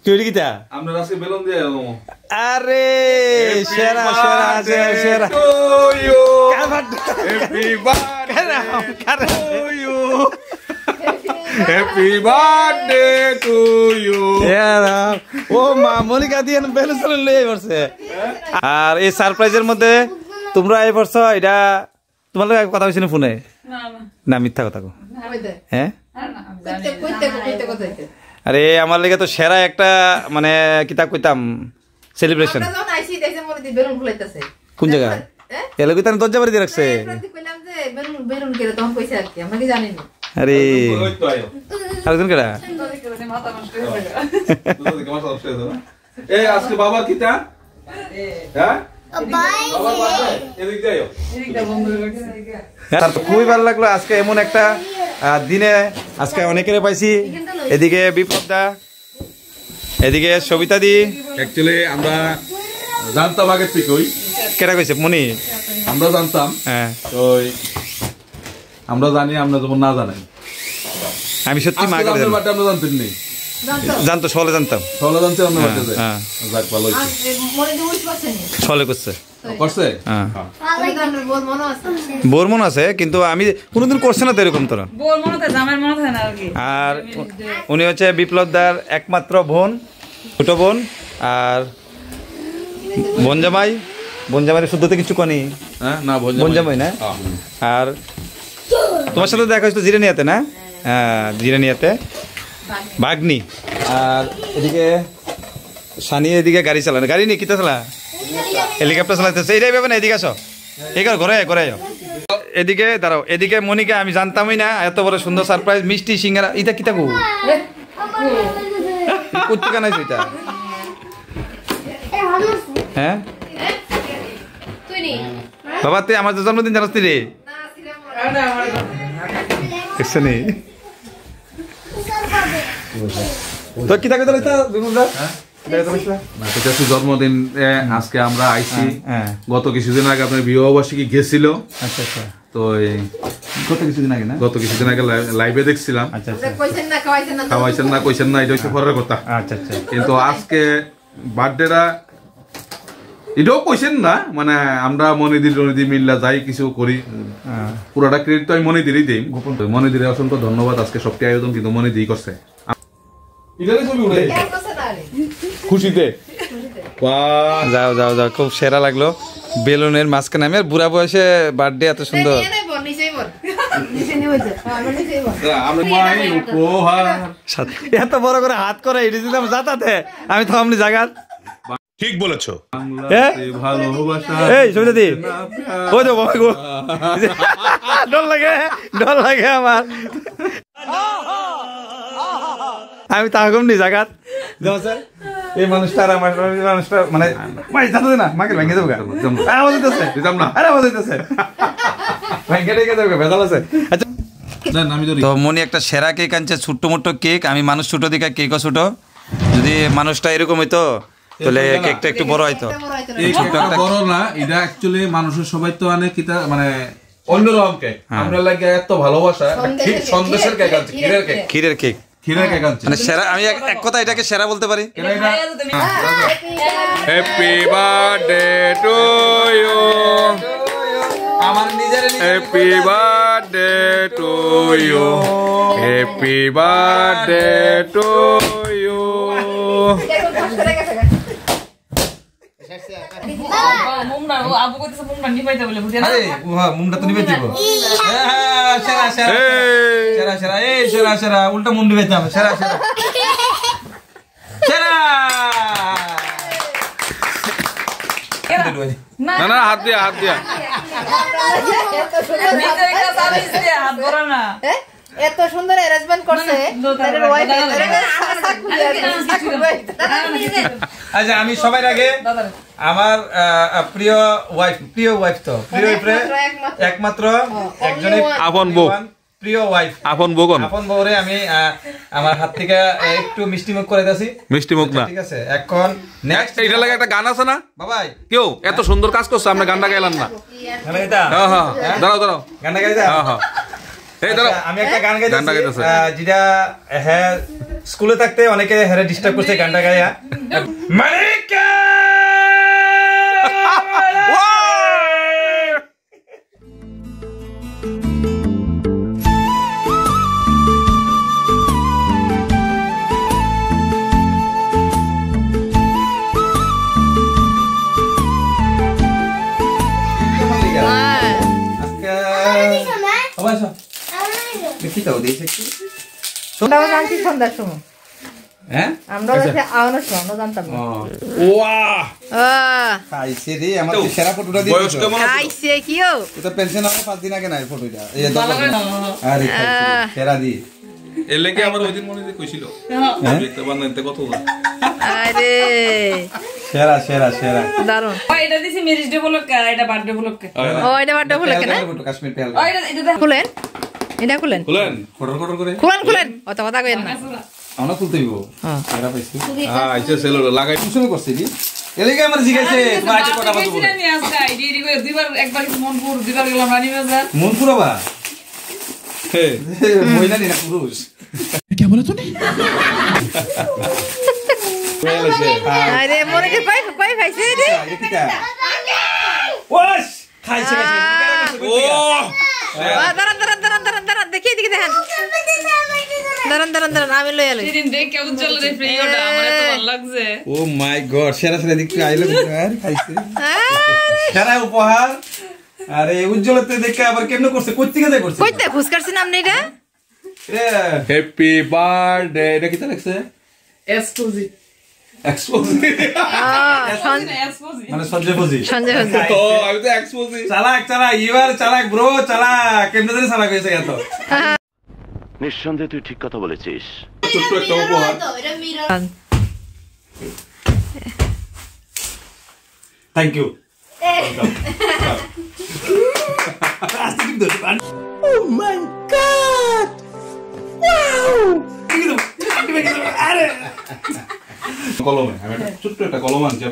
হইল কিতা আমরা আজকে বেলুন দিয়ে এলাম আরে সেরা সেরা সেরা happy birthday to you happy birthday to you ও মা মনিকা দিয়ে বেলুন সেলুন লয়ে পড়ছে আর এই সারপ্রাইজের মধ্যে তোমরা এই পড়ছো এটা তোমার লগে কথা হইছে না ফোনে না মিথ্যা কথা কো হ্যাঁ আরে আমার লাগে তো সেরা একটা মানে কিতা কইতাম সেলিব্রেশন কোন জায়গা এলে কইতাম দরজা বাড়ি দিয়ে রাখছে আরে আরেকজন কেডা এই আজকে বাবা কিতা হ্যাঁ খুবই ভালো লাগলো আজকে এমন একটা দিনে আজকে অনেকের পাইছি এদিকে বিপ্লবদা এদিকে সবিতা দি অ্যাকচুয়ালি আমরা জানতাম আগে থেকে ওই কেটা কইছে মনি আমরা জানতাম হ্যাঁ তো আমরা জানি আমরা যেমন না জানাই আমি সত্যি মা করে আমরা জানতেন নেই জানতো সলে জানতাম সলে জানতে আমরা বাড়িতে যাক ভালো হইছে সলে করছে করছে হ্যাঁ বোর মন আছে কিন্তু আমি কোনোদিন করছে না তো এরকম তোরা আর উনি হচ্ছে বিপ্লবদার একমাত্র বোন ছোট বোন আর বনজামাই বনজামাইয়ের শুদ্ধতে কিছু কনি না বনজামাই না আর তোমার সাথে দেখা হয়েছিল জিরানিয়াতে না হ্যাঁ জিরানিয়াতে ভাগ্নি আর এদিকে সানি এদিকে গাড়ি চালানো গাড়ি নেই কিতা চালা হেলিকপ্টার চালাইতেছে এইটাই পাবে না এদিকে আসো এই ঘরে ঘরে এদিকে দাঁড়াও এদিকে মনিকা আমি জানতামই না এত বড় সুন্দর সারপ্রাইজ মিষ্টি সিঙ্গারা ইটা কিতা কো কোথা কানাইছো এটা হ্যাঁ বাবা তুই আমার জন্মদিন জানাস রে দেখছে নি তো কিতা কইতা লইতা বিমুদা জন্মদিন আজকে আমরা আইছি গত কিছুদিন আগে আপনার বিবাহবার্ষিকী গেছিল আচ্ছা আচ্ছা তো গত কিছুদিন আগে না গত কিছুদিন আগে লাইভে দেখছিলাম আচ্ছা আচ্ছা খাওয়াইছেন না কইছেন না এটা হচ্ছে পরের কথা আচ্ছা আচ্ছা কিন্তু আজকে বার্থডেটা এটাও কইছেন না মানে আমরা মনিদির মিল্লা যাই কিছু করি পুরোটা ক্রেডিট তো আমি মনিদিরই দিই মনিদিরে অসংখ্য ধন্যবাদ আজকে সবটি আয়োজন কিন্তু মনিদিই করছে খুশিতে যাও যাও যাও খুব সেরা লাগলো বেলুনের মাঝখানে আমি আর বুড়া বয়সে বার্থডে এত সুন্দর এত বড় করে হাত করে এটি দিলাম যাতাতে আমি তো আপনি জায়গা ঠিক বলেছো এই সবিতা দি ওই তো ডর লাগে আমার আমি তাহকম নি জায়গাত এই মানুষটা আর আমার মানুষটা মানে জানো না মাকে ভেঙে যাবো আওয়াজ হইতেছে আরে আওয়াজ হইতেছে ভেঙে টেকে যাবে ভেজাল আছে আচ্ছা তো মনি একটা সেরা কেক আনছে ছোট্ট মোট্ট কেক আমি মানুষ ছোট দিকে কেকও ছোট যদি মানুষটা এরকম হইতো তাহলে কেকটা একটু বড় হইতো এই কেকটা বড় না এটা অ্যাকচুয়ালি মানুষের সবাই তো অনেক কিটা মানে অন্যরকম কেক আমরা লাগে এত ভালোবাসা ঠিক সন্দেশের কেক আছে ক্ষীরের কেক মানে সেরা আমি এক কথা এটাকে সেরা বলতে পারি হ্যাপি বার্থডে টু ইউ আমার নিজের happy birthday to you happy birthday to you উল্টা মুন্ডি বেঁচে হবে সেরা সেরা সেরা না না হাত দিয়া এত সুন্দর অ্যারেঞ্জমেন্ট করছে আচ্ছা আমি সবার আগে আমার প্রিয় ওয়াইফ তো প্রিয় একমাত্র একজনের আপন বউ প্রিয় ওয়াইফ আপন বউরে আমি আমার হাত থেকে একটু মিষ্টি মুখ করে দিয়েছি মিষ্টি মুখ না ঠিক আছে এখন নেক্সট এইটা লাগে একটা গান আছে না বাবাই কেউ এত সুন্দর কাজ করছে আমরা গানটা গাইলাম না এটা দাঁড়াও গানটা গাইছা এই দাঁড়াও আমি একটা গান গানটা গাইতেছি গাইতেছে। যেটা হ্যাঁ স্কুলে থাকতে অনেকে হ্যাঁ ডিস্টার্ব করছে গানটা গাইয়া মালিকা আমরাও জানছি সন্ধ্যার সময় হ্যাঁ আমরাও যাচ্ছি আওয়ানোর সময় আমরা জানতাম না ওয়াহ খাইছে রে আমার তো সেরা ফটোটা দিয়ে বয়স কেমন আছে খাইছে কিও এটা পেনশন আমার 5 দিন আগে নাই ফটোটা এই যে আরে খাইছে সেরা দি এর লেগে আমার ওইদিন মনে দিয়ে কইছিল দেখতে বানাইতে কত আরে সেরা সেরা সেরা দারুন এটা দিছি ম্যারেজ ডে বলকে আর এটা বার্থডে বলকে ও এটা বারটা ফুলে কেন ফটো কাশ্মীর পেল ও এটা খুলেন এটা খুলেন খুলেন ফটো ফটো করে খুলেন খুলেন অত কথা কইেন না আমরা খুলতে দিব হ্যাঁ সেরা পাইছি আইছে সেলো লাগাই শুরু করছি দি এলিগে আমার জিগাইছে মাইকে কথা বলবো আমি আজকে আইডি করে দুইবার একবার মনপুর দুইবার গেলাম রানী বাজার মন পুরাবা হে মহিলা না পুরুষ আরে মনে কি পাই পাই খাইছে রে ওয়াশ খাইছে ও দাঁড়ান দাঁড়ান দাঁড়ান দাঁড়ান দাঁড়ান দেখি দেখি দেখেন দাঁড়ান দাঁড়ান দাঁড়ান আমি লই আলাই সেদিন দেখে উজ্জ্বল রে প্রিয়টা আমার এত ভালো লাগছে ও মাই গড সেরা সেরা দেখতে আইলো আর খাইছে সেরা উপহার আরে উজ্জ্বলতে দেখে আবার কেমন করছে কই থেকে যায় করছে কইতে খুশ করছিস নাম নেইটা রে হ্যাপি বার্থডে এটা কি লাগছে এক্সক্লুসিভ এক্সপোজ মানে সঞ্জয় ফজি সঞ্জয় হজি ও আমি তো এক্সপোজ চালাক চালাক ইবার চালাক ব্রো চালাক কেমনে জানি চালাক হইছে এত নিঃসন্দেহে তুই ঠিক কথা বলেছিস ছোট্ট একটা উপহার থ্যাংক ইউ কলমে আমি একটা ছোট্ট একটা কলম আনছি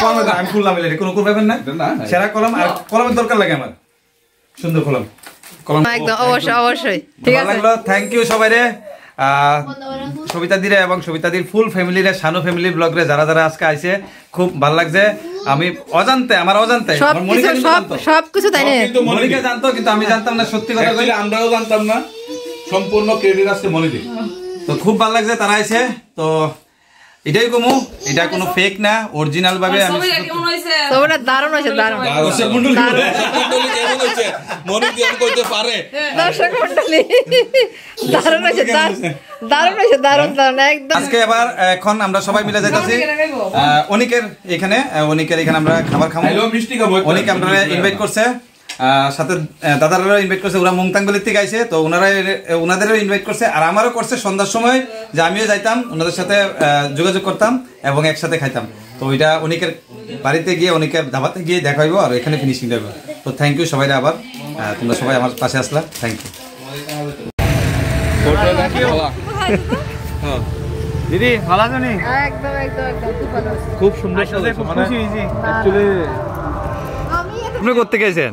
আপনাদের আমি খুললাম এটা কোনো করবেন না না সেরা কলম আর কলমের দরকার লাগে আমার সুন্দর কলম কলম একদম অবশ্যই অবশ্যই ঠিক ভালো আছে লাগলো থ্যাংক ইউ সবাই রে সবিতা দিরে এবং সবিতা দির ফুল ফ্যামিলি রে শানু ফ্যামিলি ব্লগ রে যারা যারা আজকে আইছে খুব ভালো লাগছে আমি অজান্তে আমার অজান্তে সব আমার মনিকা কিছু কিন্তু সব জানতো। সব কিছু তাই না কিন্তু মনিকা জানতো কিন্তু আমি জানতাম না সত্যি কথা কই Actually আমরাও জানতাম না সম্পূর্ণ ক্রেডিট আছে মনিদি তো খুব ভালো লাগছে তারা আইছে তো এটাই কমু এটা কোনো ফেক না অরিজিনাল ভাবে আমি সবাই কেমন হইছে সবটা দারুণ হয়েছে দারুণ মনিদি আমি কইতে পারে দর্শক মন্ডলী দারুণ হয়েছে দারুণ হয়েছে দারুণ দারুণ একদম আজকে আবার এখন আমরা সবাই মিলে যাইতাছি অনিকের এখানে আমরা খাবার খাবো হ্যালো মিষ্টি খাবো অনেক আমরা ইনভাইট করছে সাথে দাদারাও ইনভাইট করছে ওরা মুংতাংগলির থেকে আইছে তো ওনাদেরও ইনভাইট করছে আর আমারও করছে সন্ধ্যার সময় যে আমিও যাইতাম ওনাদের সাথে যোগাযোগ করতাম এবং একসাথে খাইতাম তো ওইটা অনেকের বাড়িতে গিয়ে অনেকের ধাবাতে গিয়ে দেখা হইব আর এখানে ফিনিশিং দেবো তো থ্যাংক ইউ সবাই আবার তোমরা সবাই আমার পাশে আসলা থ্যাংক ইউ দিদি ভালো আছো নি একদম একদম একদম খুব ভালো খুব সুন্দর খুব খুশি হইছি অ্যাকচুয়ালি আপনি করতে গেছেন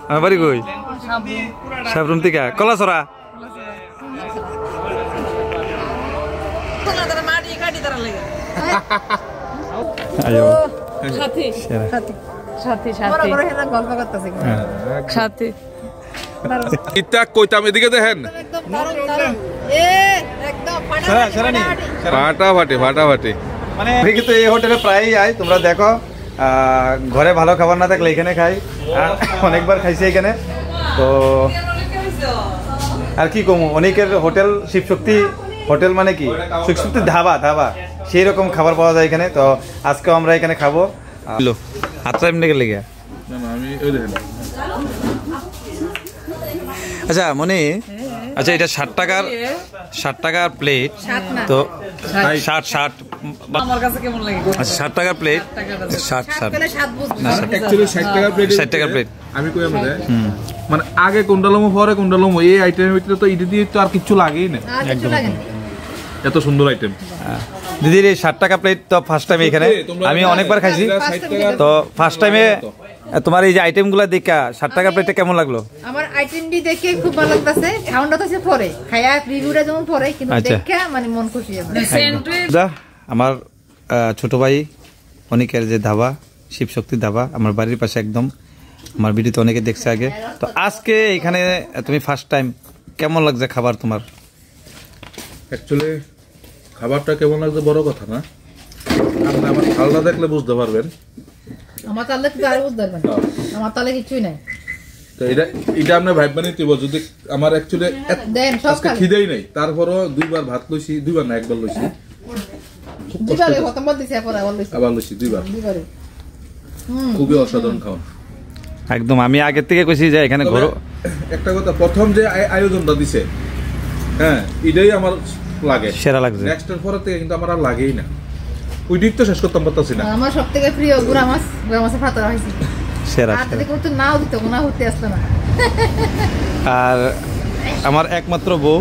আমার বাড়ি কই সাবরুম থেকে কলাছড়া মাটি কাটি তারা লাগে আয়ো সাথী সাথী সাথী বড় বড় হেনা গল্প করতেছে সাথী ইটা কইতাম এদিকে দেখেন একদম দারুণ দারুণ একদম ফাটাফাটি মানে কিন্তু এই হোটেলে প্রায়ই আই তোমরা দেখো ঘরে ভালো খাবার না থাকলে এখানে খাই অনেকবার খাইছি এখানে তো আর কি কমু অনেকের হোটেল শিবশক্তি হোটেল মানে কি শিবশক্তি ধাবা সেই রকম খাবার পাওয়া যায় এখানে তো আজকেও আমরা এখানে খাবো হাতটা এমনি গেলে গিয়া আচ্ছা মনে আচ্ছা এটা 60 টাকার প্লেট তো 60 আমার কাছে কেমন লাগে আচ্ছা 60 টাকার প্লেট 60 না অ্যাকচুয়ালি 60 টাকা প্লেট 60 টাকার প্লেট আমি কই আমাদের মানে আগে কোন্ডালমো পরে কোন্ডালমো এই আইটেমের ভিতরে তো ইডি দিয়ে তো আর কিছু লাগেই না একদম এত সুন্দর আইটেম দিদির এই 60 টাকা প্লেট তো ফার্স্ট টাইম এখানে আমি অনেকবার খাইছি তো ফার্স্ট টাইমে তোমার এই যে আইটেমগুলো দেখা 60 টাকা প্লেটটা কেমন লাগলো? আমার আইটেমটি দেখে খুব ভালো লাগতেছে। খাওয়াটা তো পরে খায়া রিভিউটা যেমন পরে কিন্তু দেখে মানে মন খুশি হবে। আমার ছোট ভাই অনেকের যে ধাবা শিবশক্তি ধাবা আমার বাড়ির পাশে একদম, আমার ভিডিওতে অনেকে দেখছে আগে। তো আজকে এখানে তুমি ফার্স্ট টাইম, কেমন লাগছে খাবার তোমার? অ্যাকচুয়ালি খাবারটা কেমন লাগছে বড় কথা না, আপনি আমার থালটা দেখলে বুঝতে পারবেন। আমার তাহলে কি আর বুঝতে পারবেন, আমার তাহলে কিছুই নাই। তো এটা আপনি ভাববেন নিতে যদি আমার অ্যাকচুয়ালি দেন সব আজকে খিদেই নাই, তারপরও দুইবার ভাত লইছি, দুইবার না একবার লইছি, দুবারে খতম করে দিছি আবার লইছি দুইবার। খুবই অসাধারণ খাওয়া একদম। আমি আগের থেকে কইছি যে এখানে ঘর একটা কথা, প্রথম যে আয়োজনটা দিছে হ্যাঁ এটাই আমার লাগে সেরা লাগছে। নেক্সট এর পরে থেকে কিন্তু আমার আর লাগেই না, ওই দিক তো শেষ করতাম পারতাছি না। আমার সবথেকে প্রিয় গুড়া মাছের ভাতরা হইছে সেরা। আর যদি তো নাও দিত না হতে আসতো না। আর আমার একমাত্র বউ,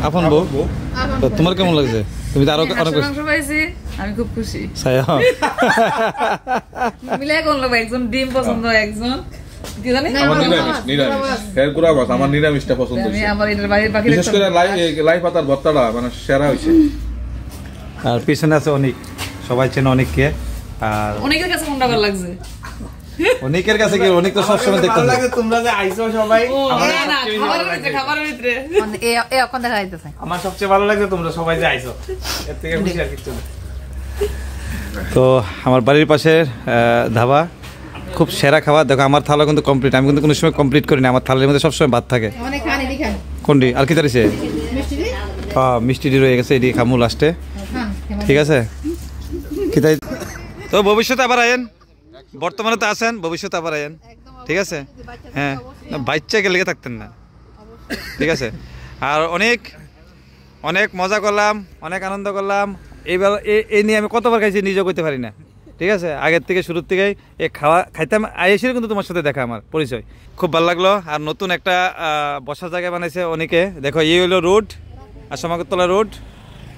আপন বউ। তো তোমার কেমন লাগছে? তুমি তো আরো অনেক মাংস পাইছি, আমি খুব খুশি। ছায়া মিলাই কোন লোক, একজন ডিম পছন্দ, একজন কি জানি আমার নিরামিষ এর গুড়া মাছ, আমার নিরামিষটা পছন্দ আমি হইছে। আমার এটার বাড়ির পাখি বিশেষ করে লাই পাতার ভর্তাটা মানে সেরা হইছে। আর পিছনে আছে অনেক, সবাই চেনে অনেককে। আর অনেকের কাছে কোনটা ভালো লাগছে? অনেকের কাছে কি, অনেক তো সবসময় দেখতে ভালো লাগে তোমরা যে আইছো সবাই। ও আমার না, সবচেয়ে বেশি ভালো খাবারের লাগছে। ভিতরে, খাবারের ভিতরে এ এখন দেখা যাইতেছে। আমার সবচেয়ে ভালো লাগছে তোমরা সবাই যে আইছো, এর থেকে খুশি আর কিছু না। তো আমার বাড়ির পাশের ধাবা, খুব সেরা খাবার। দেখো আমার থালা কিন্তু কমপ্লিট, আমি কিন্তু কোনো সময় কমপ্লিট করি না, আমার থালের মধ্যে সবসময় ভাত থাকে। অনেক খানি খান কোনটি আর কি তারিছে? মিষ্টি দি মিষ্টি রয়ে গেছে, এটি খামু লাস্টে। খান ঠিক আছে কি তাই? তো ভবিষ্যতে আবার আয়েন, বর্তমানে তো আছেন, ভবিষ্যতে আবার আয়েন। ঠিক আছে হ্যাঁ, বাচ্চাকে লেগে থাকতেন না। ঠিক আছে। আর অনেক অনেক মজা করলাম, অনেক আনন্দ করলাম। এইবার এই নিয়ে আমি কতবার খাইছি নিজেও করতে পারি না। ঠিক আছে, আগের থেকে শুরুর থেকেই এই খাইতাম আইসির কিন্তু তোমার সাথে দেখা আমার পরিচয়, খুব ভালো লাগলো। আর নতুন একটা বসার জায়গা বানাইছে অনেকে। দেখো এই হইলো রোড, আসামাকতলা রোড,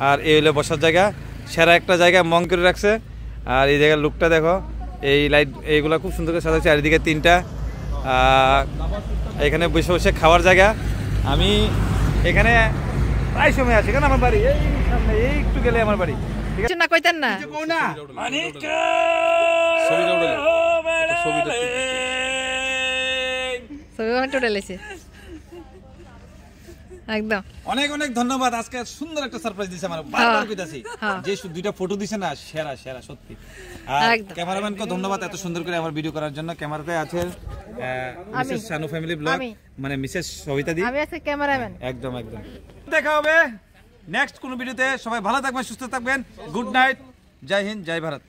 আর এই হইলো বসার জায়গা। সেরা একটা জায়গা মং করে রাখছে। আর এই জায়গার লুকটা দেখো, এই লাইট এইগুলো খুব সুন্দর করে সাজাচ্ছে। আর এদিকে 3টা এখানে বসে বসে খাওয়ার জায়গা। আমি এখানে প্রায় সময় আছি, কারণ আমার বাড়ি এই সামনে, এই একটু গেলে আমার বাড়ি। ঠিক আছে না কইতেন না ছবি অনেক টোটালেছে একদম। অনেক অনেক ধন্যবাদ। আজকে সুন্দর একটা সারপ্রাইজ দিয়েছে আমার, বারবার কইতাছি যে 2টা ফটো দিছে না, সেরা সেরা সত্যি। আর ক্যামেরাম্যানকে ধন্যবাদ এত সুন্দর করে আমার ভিডিও করার জন্য। ক্যামেরাতে আছে মিসেস শানু ফ্যামিলি ব্লগ, মানে মিসেস সবিতা দি, আমি আছি ক্যামেরাম্যান। একদম একদম। দেখা হবে নেক্সট কোন ভিডিওতে। সবাই ভালো থাকবেন, সুস্থ থাকবেন। গুড নাইট, জয় হিন্দ, জয় ভারত।